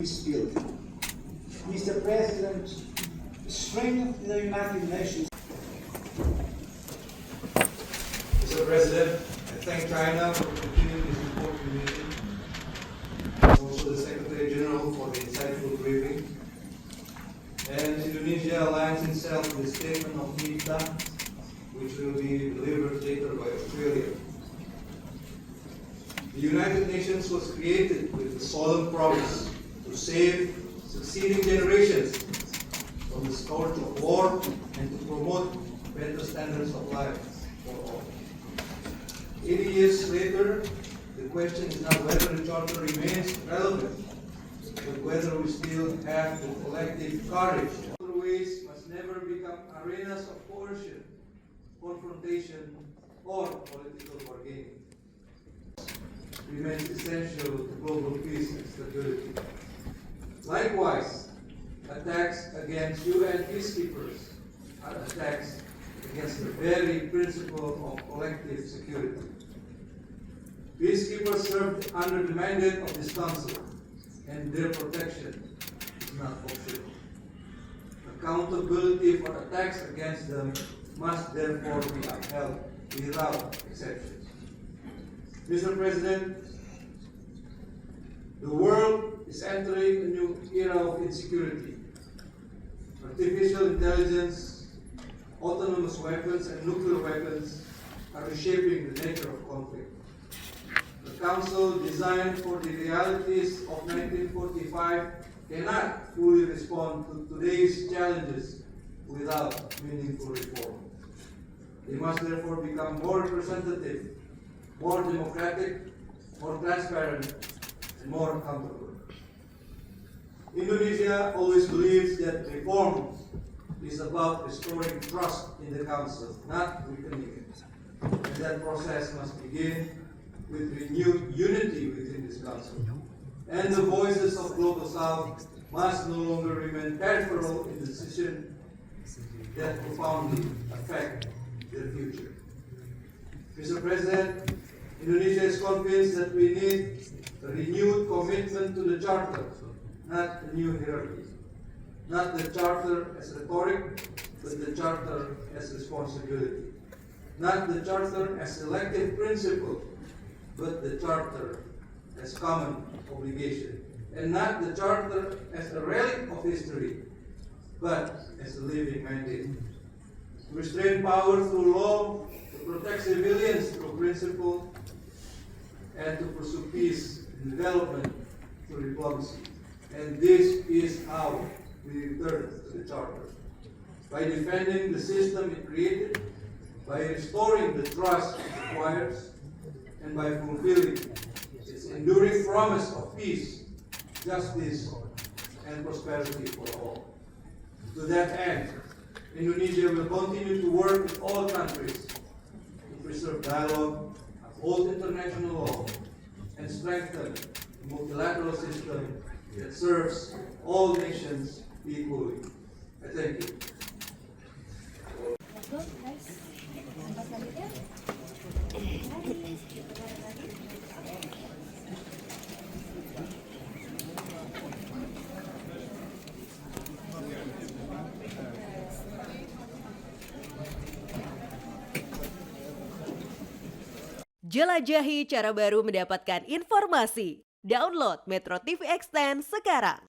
peace building. Mr. President, strength the United Nations. Mr. President, I thank China for continuing this important meeting, also the Secretary General for the insightful briefing, and Indonesia aligns itself with the statement of Ingatkan, which will be delivered later by Australia. The United Nations was created with the solemn promise to save succeeding generations from the scourge of war and to promote better standards of life for all. 80 years later, the question is not whether the Charter remains relevant, but whether we still have the collective courage. Other ways must never become arenas of coercion, confrontation, or political bargaining. Remains essential to global peace and stability. Likewise, attacks against UN peacekeepers are attacks against the very principle of collective security. Peacekeepers served under the mandate of this Council, and their protection is not optional. Accountability for attacks against them must therefore be upheld without exceptions. Mr. President, the world is entering a new era of insecurity. Artificial intelligence, autonomous weapons, and nuclear weapons are reshaping the nature of conflict. The Council, designed for the realities of 1945, cannot fully respond to today's challenges without meaningful reform. They must therefore become more representative, more democratic, more transparent, and more accountable. Indonesia always believes that reform is about restoring trust in the Council, not weakening it. And that process must begin with renewed unity within this Council. And the voices of Global South must no longer remain peripheral in decisions that profoundly affect their future. Mr. President, Indonesia is convinced that we need a renewed commitment to the Charter, not a new hierarchy. Not the Charter as rhetoric, but the Charter as responsibility. Not the Charter as elective principle, but the Charter as common obligation. And not the Charter as a relic of history, but as a living mandate. To restrain power through law, to protect civilians through principle, and to pursue peace and development through diplomacy. And this is how we return to the Charter. By defending the system it created, by restoring the trust it requires, and by fulfilling its enduring promise of peace, justice, and prosperity for all. To that end, Indonesia will continue to work with all countries to preserve dialogue, uphold international law, and strengthen a multilateral system that serves all nations equally. I thank you. Jelajahi cara baru mendapatkan informasi. Download MetroTV Extend sekarang.